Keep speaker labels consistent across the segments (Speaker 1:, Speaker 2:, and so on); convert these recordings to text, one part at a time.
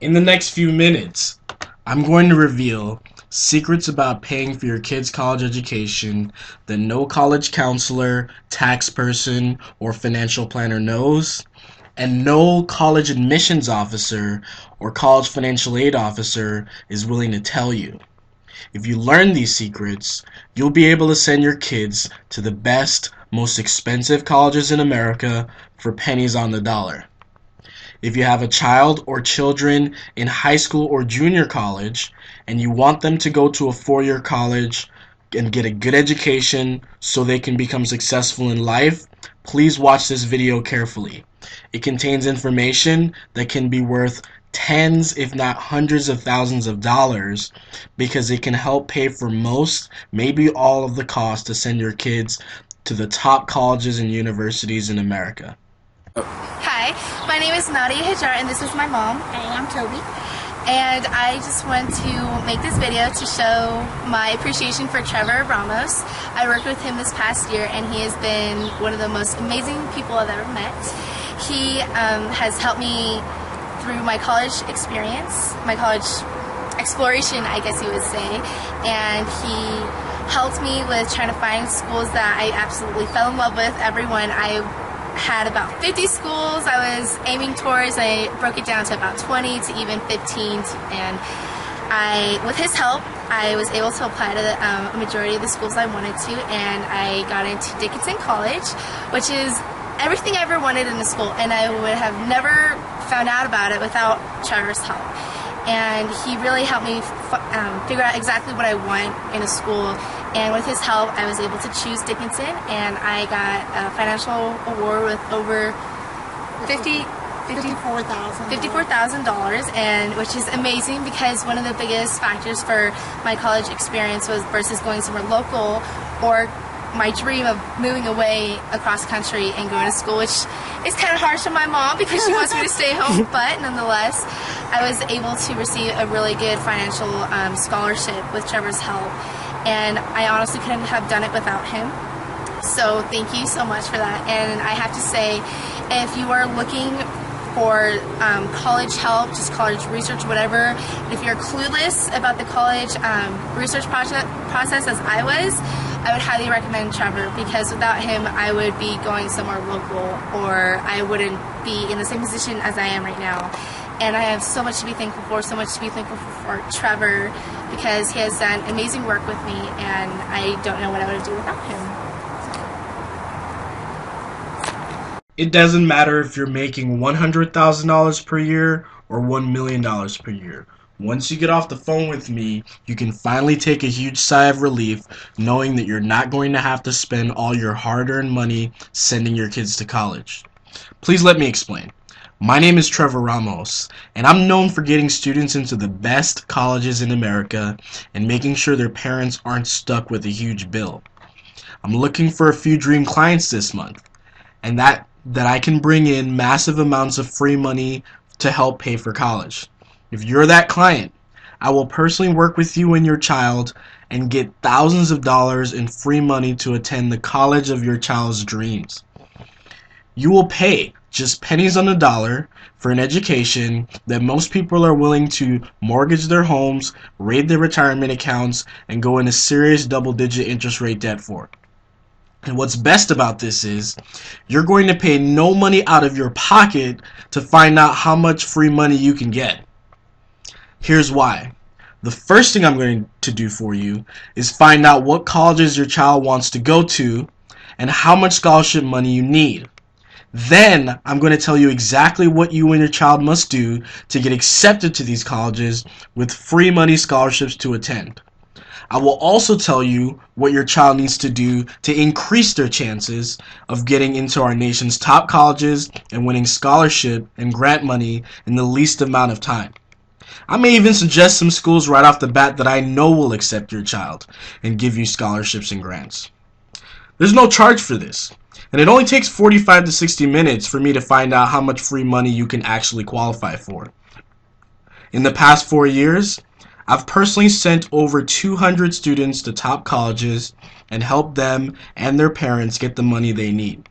Speaker 1: In the next few minutes, I'm going to reveal secrets about paying for your kid's college education that no college counselor, tax person, or financial planner knows, and no college admissions officer or college financial aid officer is willing to tell you. If you learn these secrets, you'll be able to send your kids to the best, most expensive colleges in America for pennies on the dollar. If you have a child or children in high school or junior college and you want them to go to a four-year college and get a good education so they can become successful in life, please watch this video carefully. It contains information that can be worth tens, if not hundreds of thousands of dollars because it can help pay for most, maybe all of the cost to send your kids to the top colleges and universities in America.
Speaker 2: Hi, my name is Nadia Hajar and this is my mom.
Speaker 3: Hey, I'm Toby.
Speaker 2: And I just want to make this video to show my appreciation for Trevor Ramos. I worked with him this past year and he has been one of the most amazing people I've ever met. He has helped me through my college experience, my college exploration, I guess you would say, and he helped me with trying to find schools that I absolutely fell in love with. Everyone, I had about 50 schools I was aiming towards. I broke it down to about 20 to even 15, and with his help, I was able to apply to a majority of the schools I wanted to, and I got into Dickinson College, which is everything I ever wanted in a school, and I would have never found out about it without Trevor's help. And he really helped me figure out exactly what I want in a school. And with his help, I was able to choose Dickinson, and I got a financial award with over $54,000, and which is amazing because one of the biggest factors for my college experience was versus going somewhere local or my dream of moving away across country and going to school, which is kind of harsh on my mom because she wants me to stay home, but nonetheless, I was able to receive a really good financial scholarship with Trevor's help, and I honestly couldn't have done it without him. So thank you so much for that. And I have to say, if you are looking for college help, just college research, whatever, if you're clueless about the college research process as I would highly recommend Trevor, because without him I would be going somewhere local, or I wouldn't be in the same position as I am right now. And I have so much to be thankful for, for Trevor, because he has done amazing work with me, and I don't know what I would do without him.
Speaker 1: It doesn't matter if you're making $100,000 per year or $1 million per year. Once you get off the phone with me, you can finally take a huge sigh of relief knowing that you're not going to have to spend all your hard-earned money sending your kids to college. Please let me explain. My name is Trevor Ramos, and I'm known for getting students into the best colleges in America and making sure their parents aren't stuck with a huge bill. I'm looking for a few dream clients this month, and that I can bring in massive amounts of free money to help pay for college. If you're that client, I will personally work with you and your child and get thousands of dollars in free money to attend the college of your child's dreams. You will pay just pennies on the dollar for an education that most people are willing to mortgage their homes, raid their retirement accounts, and go into serious double-digit interest rate debt for. And what's best about this is you're going to pay no money out of your pocket to find out how much free money you can get. Here's why. The first thing I'm going to do for you is find out what colleges your child wants to go to and how much scholarship money you need. Then I'm going to tell you exactly what you and your child must do to get accepted to these colleges with free money scholarships to attend. I will also tell you what your child needs to do to increase their chances of getting into our nation's top colleges and winning scholarship and grant money in the least amount of time. I may even suggest some schools right off the bat that I know will accept your child and give you scholarships and grants. There's no charge for this, and it only takes 45 to 60 minutes for me to find out how much free money you can actually qualify for. In the past 4 years, I've personally sent over 200 students to top colleges and helped them and their parents get the money they need.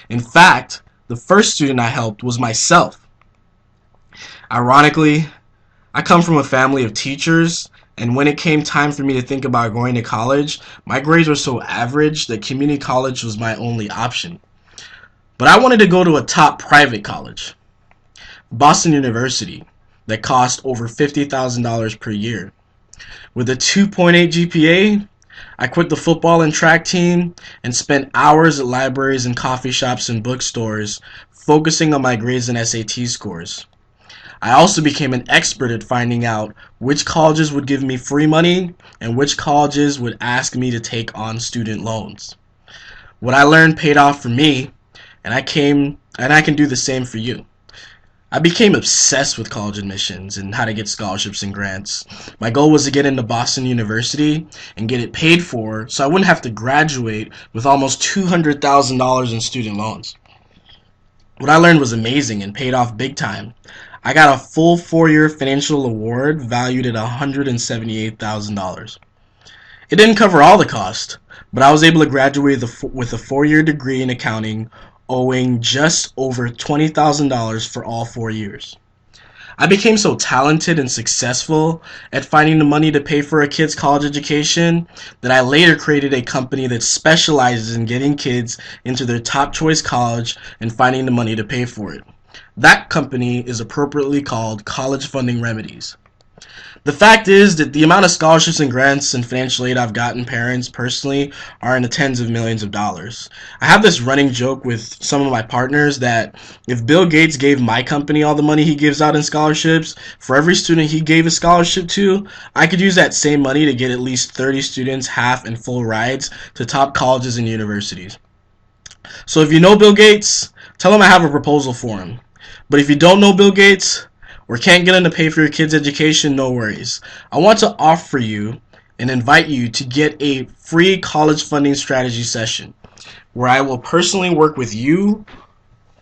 Speaker 1: In fact, the first student I helped was myself. Ironically, I come from a family of teachers, and when it came time for me to think about going to college, my grades were so average that community college was my only option. But I wanted to go to a top private college, Boston University, that cost over $50,000 per year. With a 2.8 GPA, I quit the football and track team and spent hours at libraries and coffee shops and bookstores focusing on my grades and SAT scores. I also became an expert at finding out which colleges would give me free money and which colleges would ask me to take on student loans. What I learned paid off for me, and I can do the same for you. I became obsessed with college admissions and how to get scholarships and grants. My goal was to get into Boston University and get it paid for so I wouldn't have to graduate with almost $200,000 in student loans. What I learned was amazing and paid off big time. I got a full 4-year financial award valued at $178,000. It didn't cover all the cost, but I was able to graduate with a 4-year degree in accounting, owing just over $20,000 for all 4 years. I became so talented and successful at finding the money to pay for a kid's college education that I later created a company that specializes in getting kids into their top choice college and finding the money to pay for it. That company is appropriately called College Funding Remedies. The fact is that the amount of scholarships and grants and financial aid I've gotten parents personally are in the tens of millions of dollars. I have this running joke with some of my partners that if Bill Gates gave my company all the money he gives out in scholarships, for every student he gave a scholarship to, I could use that same money to get at least 30 students half and full rides to top colleges and universities. So if you know Bill Gates, tell him I have a proposal for him. But if you don't know Bill Gates, or can't get him to pay for your kid's education, no worries. I want to offer you and invite you to get a free college funding strategy session where I will personally work with you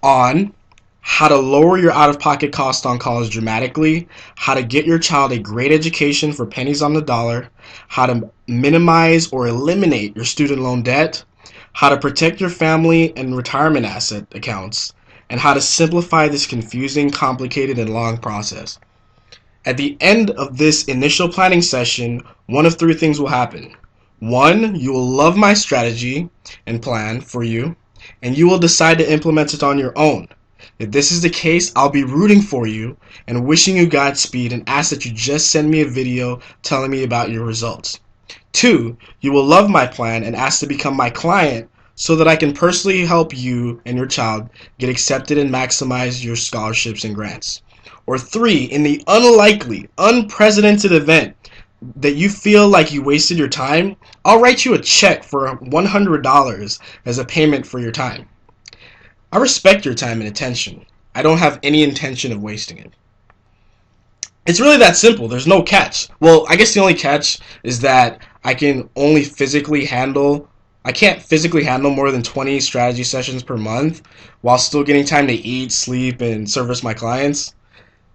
Speaker 1: on how to lower your out-of-pocket cost on college dramatically, how to get your child a great education for pennies on the dollar, how to minimize or eliminate your student loan debt, how to protect your family and retirement asset accounts, and how to simplify this confusing, complicated, and long process. At the end of this initial planning session, one of 3 things will happen. 1, you will love my strategy and plan for you, and you will decide to implement it on your own. If this is the case, I'll be rooting for you and wishing you Godspeed and ask that you just send me a video telling me about your results. 2, you will love my plan and ask to become my client so that I can personally help you and your child get accepted and maximize your scholarships and grants. Or 3, in the unlikely, unprecedented event that you feel like you wasted your time, I'll write you a check for $100 as a payment for your time. I respect your time and attention. I don't have any intention of wasting it. It's really that simple. There's no catch. Well, I guess the only catch is that I can't physically handle more than 20 strategy sessions per month while still getting time to eat, sleep, and service my clients.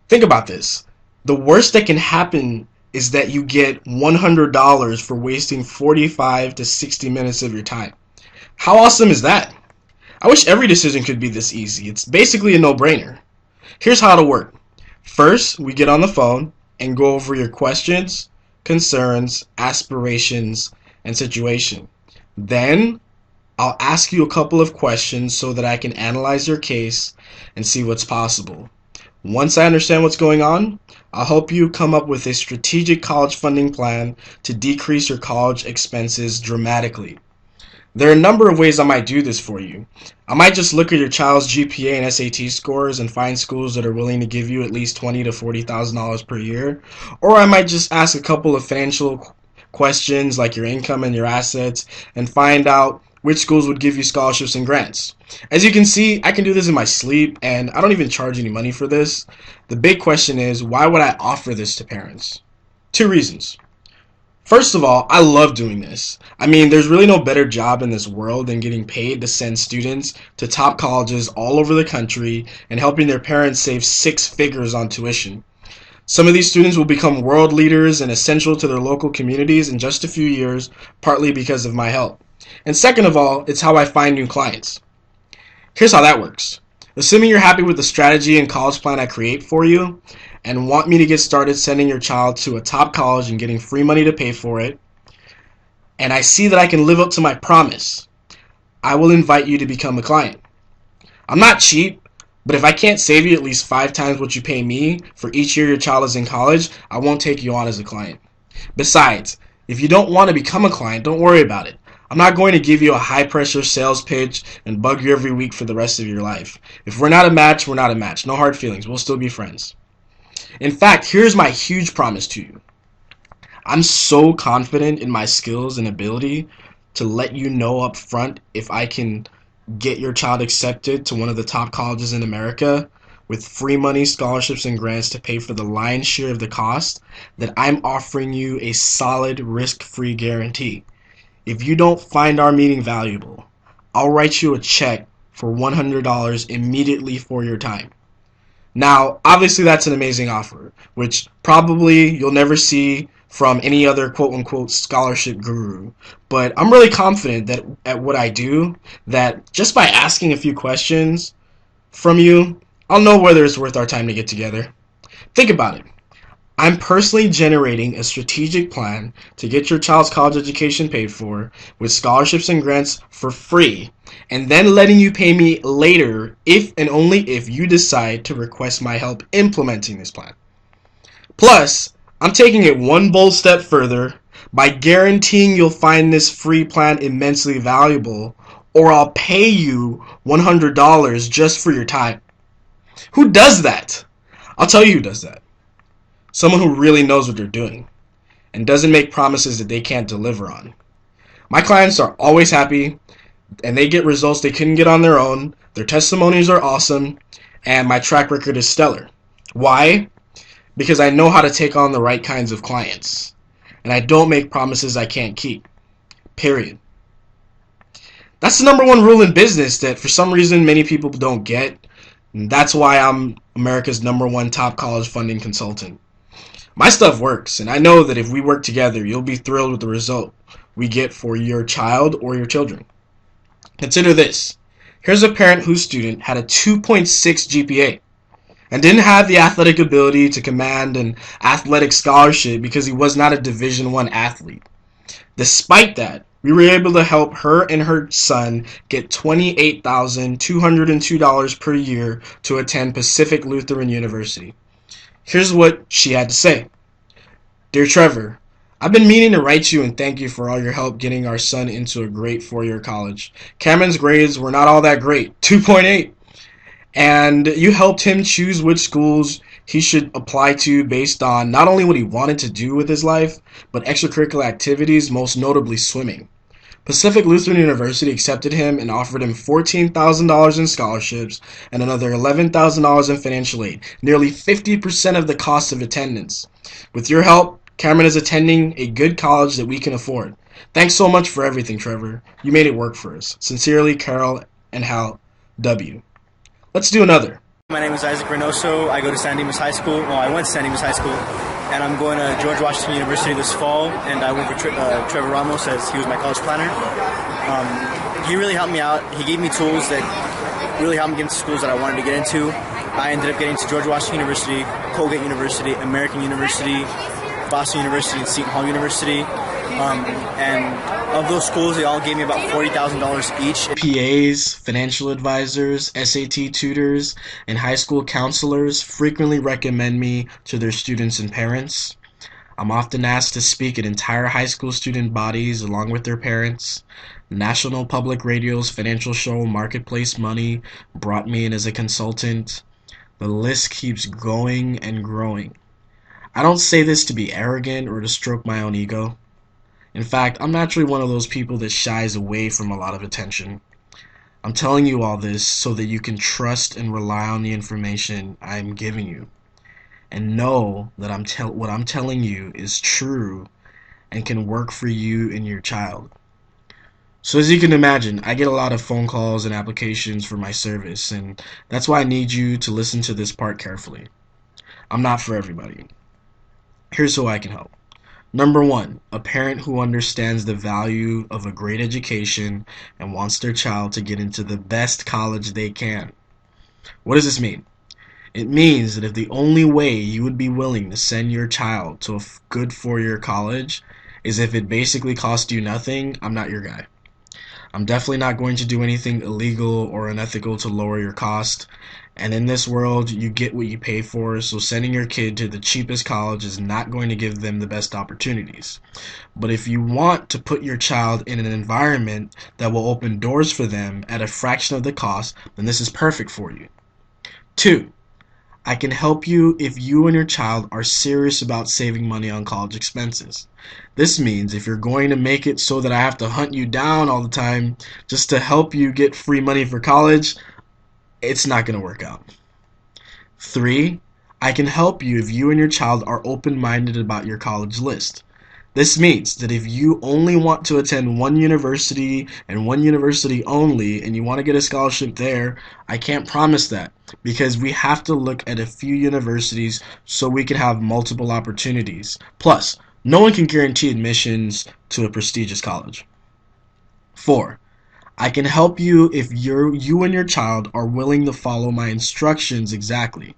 Speaker 1: Think about this. The worst that can happen is that you get $100 for wasting 45 to 60 minutes of your time. How awesome is that? I wish every decision could be this easy. It's basically a no-brainer. Here's how it'll work. First, we get on the phone and go over your questions, concerns, aspirations, and situation. Then, I'll ask you a couple of questions so that I can analyze your case and see what's possible. Once I understand what's going on, I'll help you come up with a strategic college funding plan to decrease your college expenses dramatically. There are a number of ways I might do this for you. I might just look at your child's GPA and SAT scores and find schools that are willing to give you at least $20,000 to $40,000 per year. Or I might just ask a couple of financial questions like your income and your assets and find out which schools would give you scholarships and grants. As you can see, I can do this in my sleep and I don't even charge any money for this. The big question is, why would I offer this to parents? 2 reasons. First of all, I love doing this. I mean, there's really no better job in this world than getting paid to send students to top colleges all over the country and helping their parents save 6 figures on tuition. Some of these students will become world leaders and essential to their local communities in just a few years, partly because of my help. And second of all, it's how I find new clients. Here's how that works. Assuming you're happy with the strategy and college plan I create for you and want me to get started sending your child to a top college and getting free money to pay for it, and I see that I can live up to my promise, I will invite you to become a client. I'm not cheap, but if I can't save you at least 5 times what you pay me for each year your child is in college, I won't take you on as a client. Besides, if you don't want to become a client, don't worry about it. I'm not going to give you a high-pressure sales pitch and bug you every week for the rest of your life. If we're not a match, we're not a match. No hard feelings. We'll still be friends. In fact, here's my huge promise to you. I'm so confident in my skills and ability to let you know up front if I can get your child accepted to one of the top colleges in America with free money, scholarships, and grants to pay for the lion's share of the cost, that I'm offering you a solid risk-free guarantee. If you don't find our meeting valuable, I'll write you a check for $100 immediately for your time. Now, obviously that's an amazing offer, which probably you'll never see from any other quote-unquote scholarship guru. But I'm really confident that at what I do, that just by asking a few questions from you, I'll know whether it's worth our time to get together. Think about it. I'm personally generating a strategic plan to get your child's college education paid for with scholarships and grants for free, and then letting you pay me later if and only if you decide to request my help implementing this plan. Plus, I'm taking it one bold step further by guaranteeing you'll find this free plan immensely valuable, or I'll pay you $100 just for your time. Who does that? I'll tell you who does that. Someone who really knows what they're doing and doesn't make promises that they can't deliver on. My clients are always happy and they get results they couldn't get on their own. Their testimonies are awesome and my track record is stellar. Why? Because I know how to take on the right kinds of clients and I don't make promises I can't keep. Period. That's the number one rule in business that for some reason many people don't get. And that's why I'm America's #1 top college funding consultant. My stuff works, and I know that if we work together, you'll be thrilled with the result we get for your child or your children. Consider this. Here's a parent whose student had a 2.6 GPA and didn't have the athletic ability to command an athletic scholarship because he was not a Division I athlete. Despite that, we were able to help her and her son get $28,202 per year to attend Pacific Lutheran University. Here's what she had to say. Dear Trevor, I've been meaning to write you and thank you for all your help getting our son into a great 4-year college. Cameron's grades were not all that great, 2.8. And you helped him choose which schools he should apply to based on not only what he wanted to do with his life, but extracurricular activities, most notably swimming. Pacific Lutheran University accepted him and offered him $14,000 in scholarships and another $11,000 in financial aid, nearly 50% of the cost of attendance. With your help, Cameron is attending a good college that we can afford. Thanks so much for everything, Trevor. You made it work for us. Sincerely, Carol and Hal W. Let's do another.
Speaker 3: My name is Isaac Reynoso. I go to San Dimas High School. Well, I went to San Dimas High School. And I'm going to George Washington University this fall, and I work with Trevor Ramos as he was my college planner. He really helped me out. He gave me tools that really helped me get into schools that I wanted to get into. I ended up getting to George Washington University, Colgate University, American University, Boston University, and Seton Hall University. And of those schools, they all gave me about $40,000 each.
Speaker 1: PAs, financial advisors, SAT tutors, and high school counselors frequently recommend me to their students and parents. I'm often asked to speak at entire high school student bodies along with their parents. National Public Radio's financial show Marketplace Money brought me in as a consultant. The list keeps going and growing. I don't say this to be arrogant or to stroke my own ego. In fact, I'm naturally one of those people that shies away from a lot of attention. I'm telling you all this so that you can trust and rely on the information I'm giving you. And know that what I'm telling you is true and can work for you and your child. So as you can imagine, I get a lot of phone calls and applications for my service, and that's why I need you to listen to this part carefully. I'm not for everybody. Here's how I can help. Number 1, a parent who understands the value of a great education and wants their child to get into the best college they can. What does this mean? It means that if the only way you would be willing to send your child to a good four-year college is if it basically cost you nothing, I'm not your guy. I'm definitely not going to do anything illegal or unethical to lower your cost. And in this world, you get what you pay for, so sending your kid to the cheapest college is not going to give them the best opportunities. But if you want to put your child in an environment that will open doors for them at a fraction of the cost, then this is perfect for you. 2. I can help you if you and your child are serious about saving money on college expenses. This means if you're going to make it so that I have to hunt you down all the time just to help you get free money for college, it's not going to work out. 3. I can help you if you and your child are open-minded about your college list. This means that if you only want to attend one university and one university only and you want to get a scholarship there, I can't promise that because we have to look at a few universities so we can have multiple opportunities. Plus, no one can guarantee admissions to a prestigious college. 4. I can help you if you and your child are willing to follow my instructions exactly.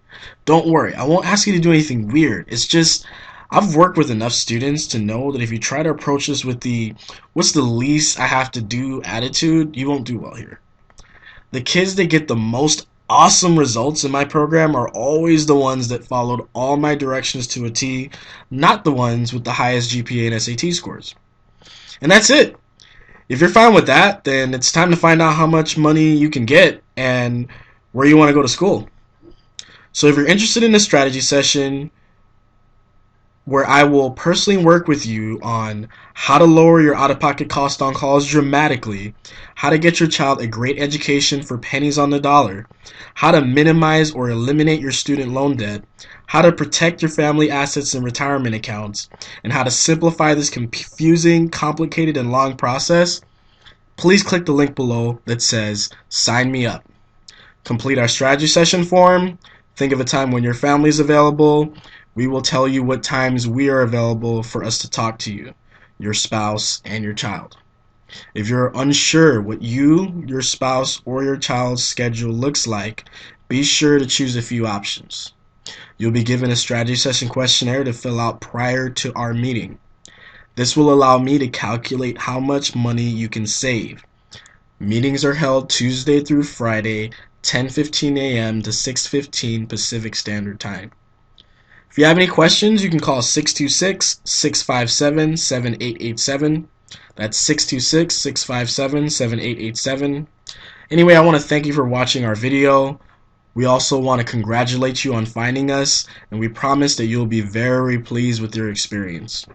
Speaker 1: Don't worry, I won't ask you to do anything weird. It's just I've worked with enough students to know that if you try to approach this with the what's the least I have to do attitude, you won't do well here. The kids that get the most awesome results in my program are always the ones that followed all my directions to a T, not the ones with the highest GPA and SAT scores. And that's it. If you're fine with that, then it's time to find out how much money you can get and where you want to go to school. So if you're interested in a strategy session where I will personally work with you on how to lower your out-of-pocket cost on college dramatically, how to get your child a great education for pennies on the dollar, how to minimize or eliminate your student loan debt, how to protect your family assets and retirement accounts, and how to simplify this confusing, complicated, and long process, please click the link below that says Sign Me Up. Complete our strategy session form, think of a time when your family is available. We will tell you what times we are available for us to talk to you, your spouse, and your child. If you're unsure what you, your spouse, or your child's schedule looks like, be sure to choose a few options. You'll be given a strategy session questionnaire to fill out prior to our meeting. This will allow me to calculate how much money you can save. Meetings are held Tuesday through Friday, 10:15 a.m. to 6:15 Pacific Standard Time. If you have any questions, you can call 626-657-7887. That's 626-657-7887. Anyway, I want to thank you for watching our video. We also want to congratulate you on finding us, and we promise that you'll be very pleased with your experience.